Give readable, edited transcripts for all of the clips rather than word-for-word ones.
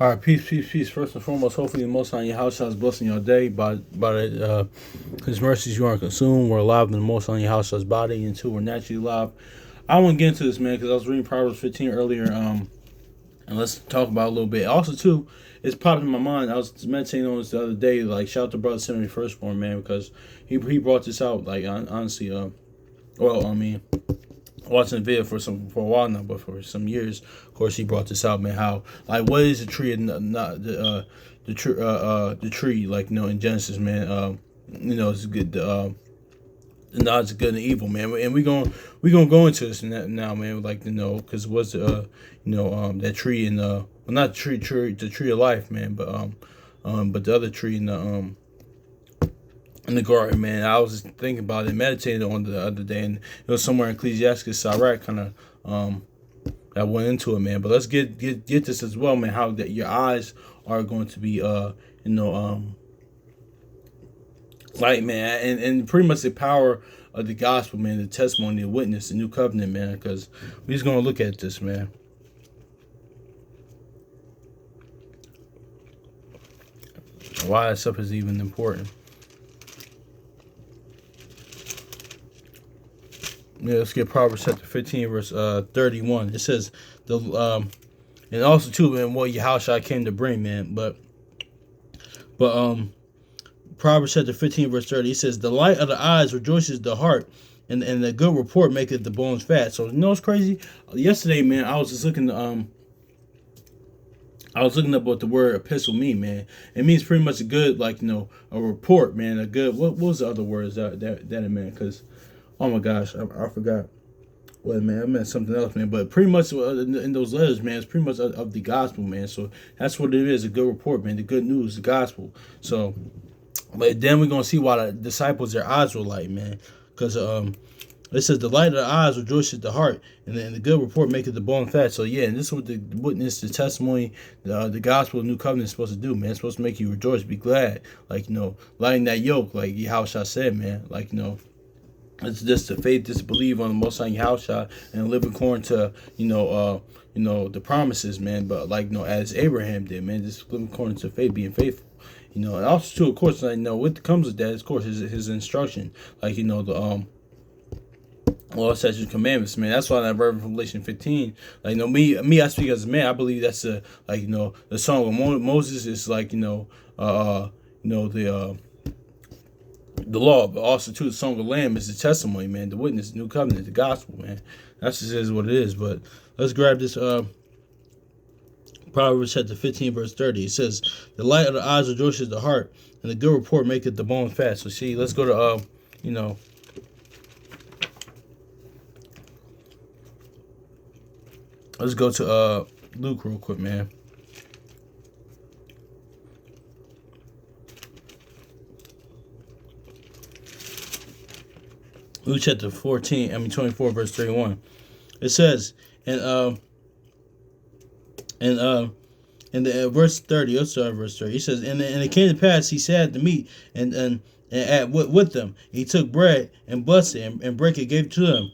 All right, peace, peace, peace. First and foremost, hopefully the Most High in your house is blessing your day by His mercies you aren't consumed. We're alive in the Most High in your house body, and two, we're naturally alive. I want to get into this, man, because I was reading Proverbs 15 earlier, and let's talk about it a little bit. Also, too, it's popped in my mind. I was meditating on this the other day. Like, shout out to Brother Seminary Firstborn, man, because he brought this out. Like, honestly, watching the video for a while now, but for some years, of course, he brought this out, man. How like what is the tree and not the tree like in Genesis, man. It's good. The knowledge of good and evil, man. And we gonna go into this now, man. Like because what's that tree in well, not the tree of life, man, but the other tree in the garden, man. I was just thinking about it, meditating on the other day, and it was somewhere in Ecclesiastes, Sirach, kind of I went into it, man. But let's get this as well, man. How that your eyes are going to be, light, man, and pretty much the power of the gospel, man, the testimony, the witness, the new covenant, man. Because we're just gonna look at this, man. Why that stuff is even important. Yeah, let's get Proverbs chapter 15, verse 31. It says and also too, man, what Yahushua came to bring, man. But Proverbs chapter 15, verse 30, it says, the light of the eyes rejoices the heart, and the good report maketh the bones fat. So it's crazy. Yesterday, man, I was just looking I was looking up what the word epistle mean, man. It means pretty much a good, a report, man. A good what was the other words that it meant? Because oh my gosh, I forgot. Well, man, I meant something else, man. But pretty much in those letters, man, it's pretty much of the gospel, man. So that's what it is—a good report, man. The good news, the gospel. So, but then we're gonna see why the disciples their eyes were light, man. Because it says the light of the eyes rejoices the heart, and then the good report maketh the bone fat. So yeah, and this is what the witness, the testimony, the gospel, the new covenant is supposed to do, man. It's supposed to make you rejoice, be glad, lighten that yoke, like Yahushua said, man. It's just the faith, just believe on the Most High Yahushua and live according to the promises, man. But as Abraham did, man, just live according to faith, being faithful. And also too, of course, what comes with that, of course, is his instruction, the law, statutes, and commandments, man. That's why that verse in Revelation 15, me, I speak as a man. I believe that's the song of Moses is the law, but also too the song of the Lamb is the testimony, man, the witness, the new covenant, the gospel, man. That's just is what it is. But let's grab this Proverbs chapter 15, verse 30. It says, the light of the eyes rejoices the heart, and the good report maketh the bones fat. So see, let's go to let's go to Luke real quick, man. Luke chapter 24, verse 31. It says, in the verse 30, verse 30, he says, and it came to pass, he sat at the meat, and at with them. He took bread and blessed it, and break it, gave it to them.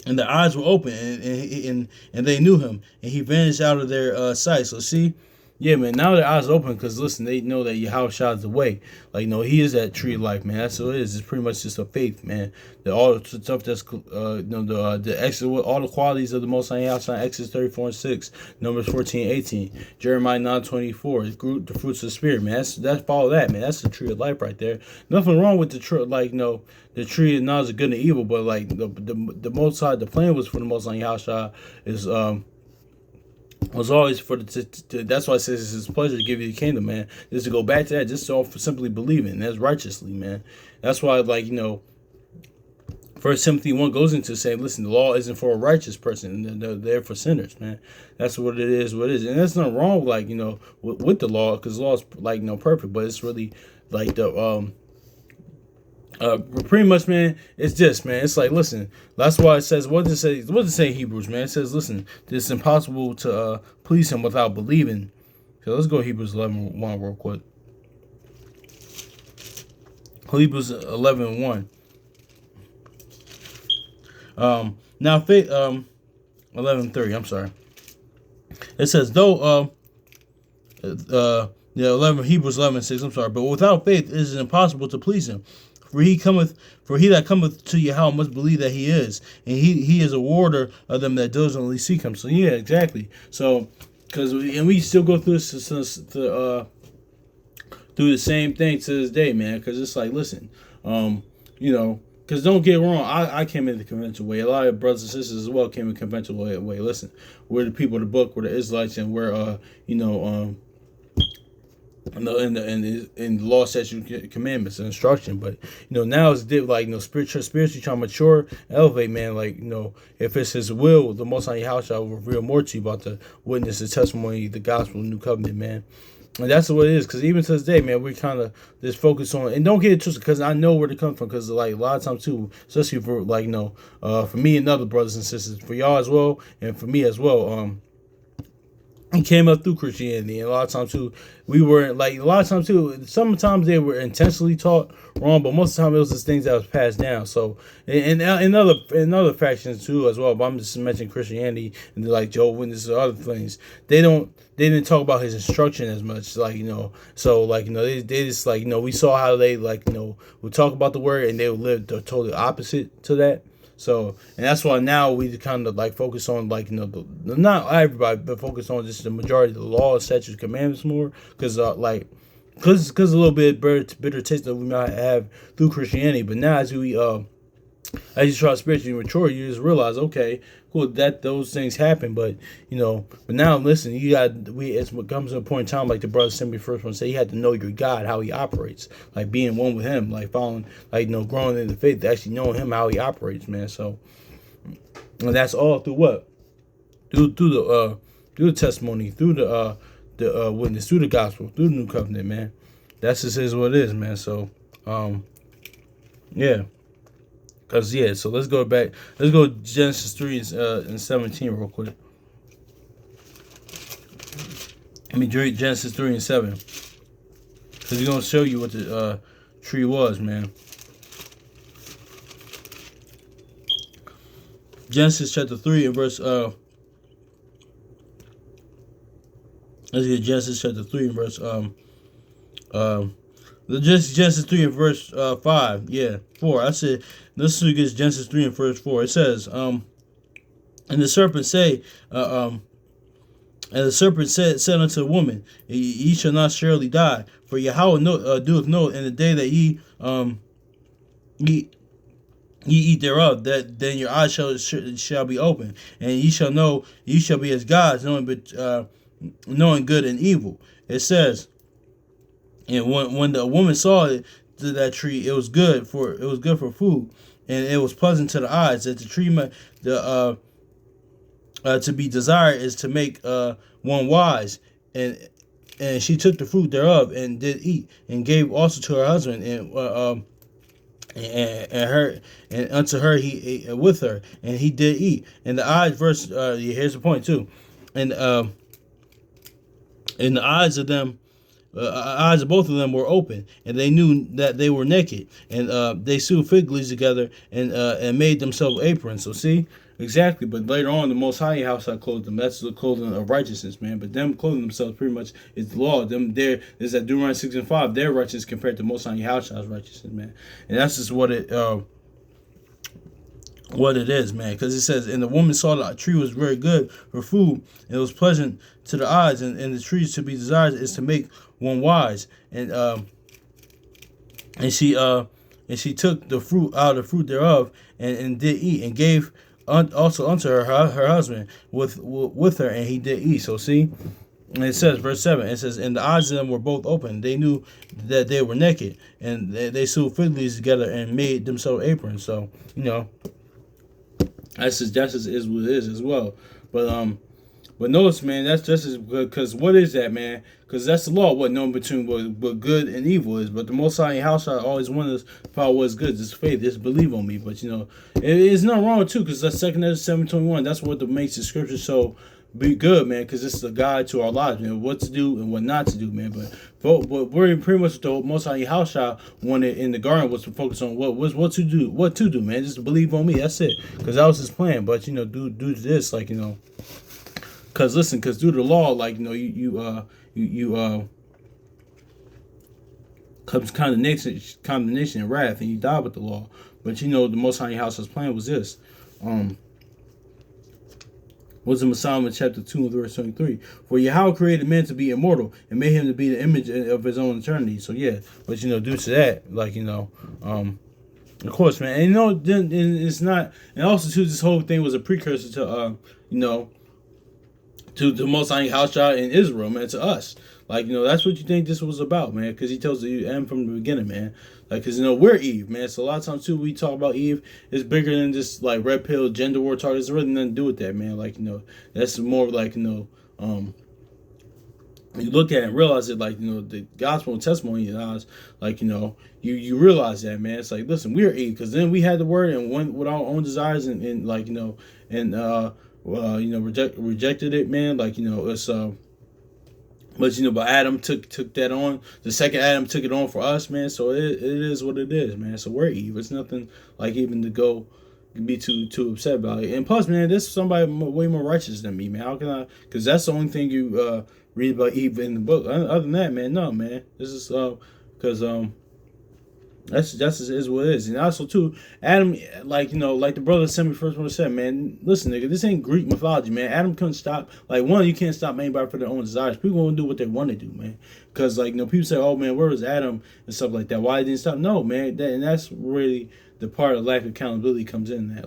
And the eyes were open, and they knew him, and he vanished out of their sight. So see, yeah, man. Now their eyes are open because listen, they know that Yahushua is the way. He is that tree of life, man. That's what it is. It's pretty much just a faith, man. All the stuff that's the extra all the qualities of the Most High Yahushua. Exodus 34:6, Numbers 14:18, Jeremiah 9:24. The fruits of the spirit, man. That's follow that, man. That's the tree of life right there. Nothing wrong with the tree, the tree of knowledge of good and evil, but the Most High, the plan was for the Most High Yahushua is was always for that's why it says it's his pleasure to give you the kingdom, man. Just to go back to that, just for simply believing. That's righteously, man. That's why, First Timothy 1 goes into saying, listen, the law isn't for a righteous person, they're there for sinners, man. That's what it is, and there's nothing wrong, with the law, because the law is perfect, but it's really pretty much, man, it's just, man, it's listen, that's why it says, what does it say in Hebrews, man? It says, listen, it's impossible to please him without believing. So let's go to Hebrews 11:1 real quick. Hebrews 11:1. Now faith 11:3, I'm sorry. It says, though Hebrews 11:6. I'm sorry, but without faith it is impossible to please him. For he that cometh to Yahweh must believe that he is, and he is a rewarder of them that diligently seek him. So yeah, exactly. So we still go through through the same thing to this day, man. Because it's like, listen, because don't get wrong, I came in the conventional way. A lot of brothers and sisters as well came in the conventional way. Listen, we're the people of the book, we're the Israelites, and we're in the law, statute, commandments, and instruction. But now it's like spiritually trying to mature, elevate, man. Like if it's His will, the Most High House shall reveal more to you about the witness, the testimony, the gospel, the new covenant, man. And that's what it is. Because even to this day, man, we kind of just focus on, and don't get it twisted, because I know where to come from. Because like a lot of times too, especially for like for me and other brothers and sisters, for y'all as well, and for me as well, he came up through Christianity, and a lot of times too, we were like a lot of times too. Sometimes they were intentionally taught wrong, but most of the time it was just things that was passed down. So, in other factions too as well. But I'm just mentioning Christianity and like Jehovah's Witnesses or other things. They didn't talk about his instruction as much, like So like they just like we saw how they like would talk about the word, and they would live the totally opposite to that. So, and that's why now we kind of like focus on like not everybody, but focus on just the majority of the law, statutes, commandments more, because a little bit bitter taste that we might have through Christianity. But now as you try to spiritually mature, you just realize, okay, cool, that those things happen, but but now listen, it comes to a point in time, like the brother sent me first one say, you have to know your God, how He operates, like being one with Him, like following, like growing in the faith, actually knowing Him, how He operates, man. So, and that's all through what? Through the testimony, through the witness, through the gospel, through the new covenant, man. That's just is what it is, man. So, yeah. So let's go back. Let's go Genesis 3 and 17 real quick. Let me read Genesis 3 and 7. Because he's going to show you what the tree was, man. Genesis chapter 3 and verse... let's get Genesis chapter 3 and verse... Genesis 3 and verse 5. Yeah, 4. I said... Let's look at Genesis 3 and verse 4. It says, and the serpent said said unto the woman, ye shall not surely die, for Yahweh doeth know in the day that ye eat thereof, that then your eyes shall be open, and ye shall know, ye shall be as gods, knowing good and evil. It says, and when the woman saw it, to that tree, it was good for food, and it was pleasant to the eyes. That the tree to be desired is to make one wise, and she took the fruit thereof and did eat, and gave also to her husband, and unto her he ate with her, and he did eat. And the eyes, here's the point too, and in the eyes of them. Eyes of both of them were open, and they knew that they were naked, and they sewed fig leaves together and made themselves aprons. So see, exactly. But later on, the Most High house I clothed them. That's the clothing of righteousness, man. But them clothing themselves pretty much is the law. Them there is that Deuteronomy 6 and 5. They're righteous compared to Most High house's righteousness, man. And that's just what it is, man, because it says, and the woman saw the tree was very good for food, and it was pleasant to the eyes, and the trees to be desired is to make one wise, and she took the fruit out of the fruit thereof, and did eat, and gave also unto her husband with her, and he did eat. So see, and it says, verse 7, it says, and the eyes of them were both open. They knew that they were naked, and they sewed fig leaves together and made themselves aprons. So that's just is what it is as well. But notice, man, that's just as good, because what is that, man? Because that's the law, what knowing between what good and evil is. But the Most High house I always want us about what's good. Just faith, just believe on me. But it's nothing wrong too, because that's 2 Ezra 7:21. That's what makes the scripture so be good, man, because it's a guide to our lives, man, what to do and what not to do, man. But we're pretty much the Most High house wanted in the garden was to focus on what to do, man. Just believe on me. That's it, because that was his plan. But do this, like Cause listen, cause through the law, like you comes condemnation and wrath, and you die with the law. But the Most High House's plan was this. Was in Psalm chapter 2 verse 23. For Yahweh created man to be immortal and made him to be the image of his own eternity. So yeah, but due to that, of course, man, and then it's not, and also too, this whole thing was a precursor to to the Most High House in Israel, man, to us. That's what you think this was about, man, because he tells you and from the beginning, man. Because we're Eve, man. So a lot of times too, we talk about Eve is bigger than just red pill gender war talk. It's really nothing to do with that, man. That's more you look at it and realize it, the gospel and testimony in us, you realize that, man. It's listen, we're Eve, because then we had the word and went with our own desires and rejected it, man. It's but Adam took that on. The second Adam took it on for us, man. So it is what it is, man. So we're Eve. It's nothing even to be too upset about it. And plus, man, this is somebody way more righteous than me, man. How can I? Because that's the only thing you read about Eve in the book. Other than that, man, no, man. This is because that's just is what it is. And also too, Adam, like the brother sent me first one said, man, listen, nigga, this ain't Greek mythology, man. Adam couldn't stop. You can't stop anybody for their own desires. People want to do what they want to do, man. Because people say, oh man, where was Adam and stuff like that? Why didn't he stop? No, man, and that's really the part of lack of accountability comes in. That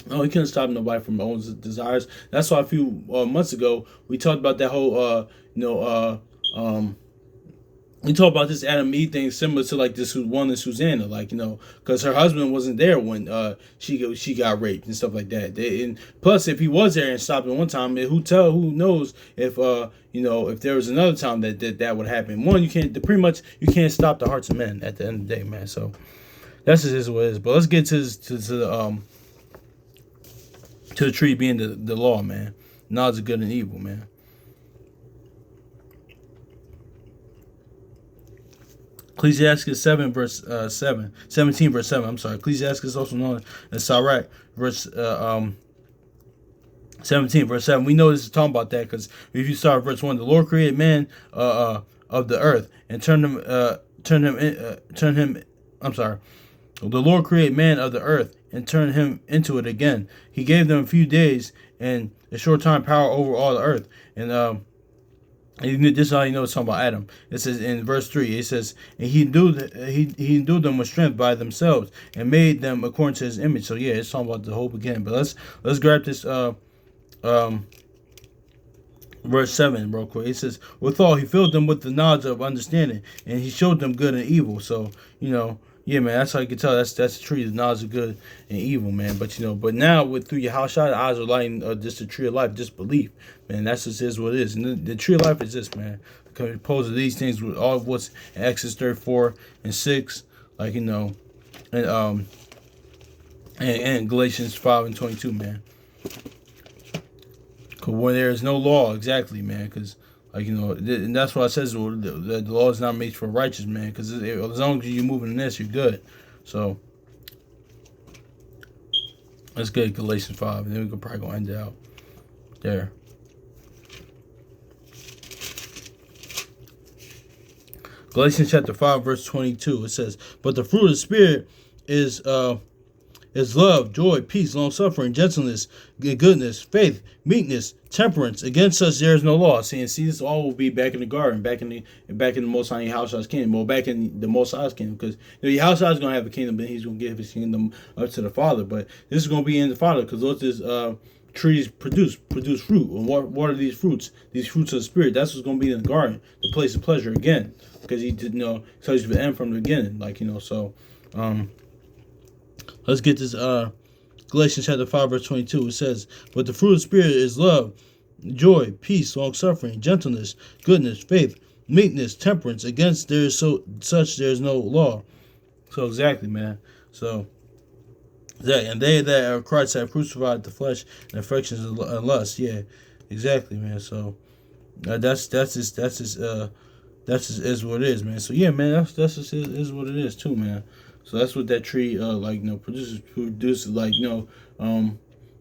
oh, he couldn't stop nobody from their own desires. That's why a few months ago we talked about that whole we talk about this Adam Eve thing similar to this one in Susanna, because her husband wasn't there when she got raped and stuff like that. And plus, if he was there and stopped it one time, who knows if if there was another time that would happen. One, you can't stop the hearts of men at the end of the day, man. So that's just what it is. But let's get to the tree being the law, man. Knowledge of good and evil, man. Ecclesiastes 17 verse 7. I'm sorry. Ecclesiastes also known as Sirach, verse 17 verse 7. We know this is talking about that because if you start verse 1, the Lord created man of the earth and turned him. I'm sorry. The Lord created man of the earth and turned him into it again. He gave them a few days and a short time power over all the earth. And this is how you know it's talking about Adam. It says in verse 3, it says, and he endued them with strength by themselves and made them according to his image. So yeah, it's talking about the whole beginning. But let's grab this verse 7 real quick. It says, withal he filled them with the knowledge of understanding, and he showed them good and evil. So yeah, man, that's how you can tell. That's the tree, the knowledge of good and evil, man. But but now through your house shot, the eyes are lighting just the tree of life, just belief, man. That's just is what it is. And the tree of life is this, man. Composed of these things with all of what's in Exodus 34 and 6, and Galatians 5 and 22, man. Cause when there is no law, exactly, man. Because and that's why it says the law is not made for righteous, man. Because as long as you're moving in this, you're good. So let's get Galatians 5, and then we can probably go end it out there. Galatians chapter 5, verse 22. It says, "But the fruit of the Spirit is love, joy, peace, long-suffering, gentleness, goodness, faith, meekness, temperance. Against such there is no law." See, this all will be back in the garden, back in the Most High House's kingdom, or back in the Most High's kingdom, because your house is going to have a kingdom, but he's going to give his kingdom up to the Father. But this is going to be in the Father, because those trees produce fruit. And what are these fruits? These fruits of the Spirit. That's what's going to be in the garden, the place of pleasure again, because he did tells you the end from the beginning, So, let's get this. Galatians chapter 5, verse 22. It says, "But the fruit of the Spirit is love, joy, peace, long-suffering, gentleness, goodness, faith, meekness, temperance. Against there is there is no law." So exactly, man. So and they that are Christ have crucified the flesh and affections and lust. Yeah, exactly, man. So that's is what it is, man. So yeah, man, that's just is what it is too, man. So that's what that tree produces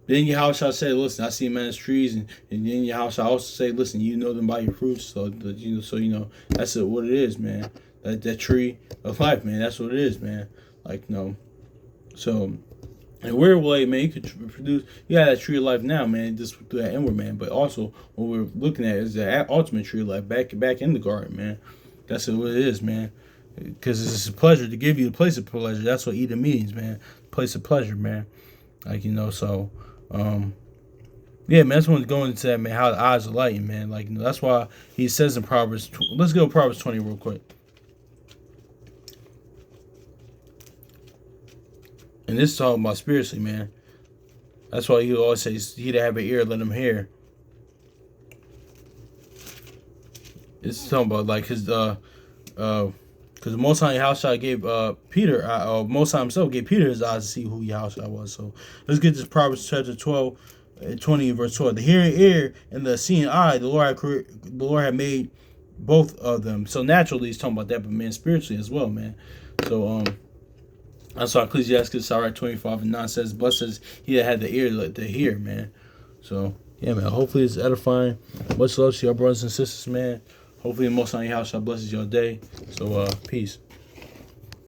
Then Yahushua said, listen, I see man's trees, and then Yahushua also say, listen, you know them by your fruits. So that's what it is, man. That tree of life, man. That's what it is, man. Like, so in a weird way, man, you could produce, you got that tree of life now, man, just through that inward, man. But also, what we're looking at is the ultimate tree of life back in the garden, man. That's what it is, man. Because it's a pleasure to give you a place of pleasure. That's what Eden means, man. Place of pleasure, man. Like, so, yeah, man, I just want to go into that, man, how the eyes are lighting, man. Like, that's why he says in Proverbs, let's go to Proverbs 20 real quick. And this is talking about spiritually, man. That's why he always says, he that have an ear, let him hear. It's talking about, like, his, because the Most High Yahushua gave Peter, Most High himself gave Peter his eyes to see who Yahushua was. So let's get this Proverbs chapter 12, 20 verse 12. The hearing ear and the seeing eye, the Lord had made both of them. So naturally he's talking about that, but man, spiritually as well, man. So that's why Ecclesiastes Sirach 25:9 says, blessed is he that had the ear to hear, man. So yeah, man, hopefully it's edifying. Much love to your brothers and sisters, man. Hopefully the Most High Yahushua blesses your day. So peace.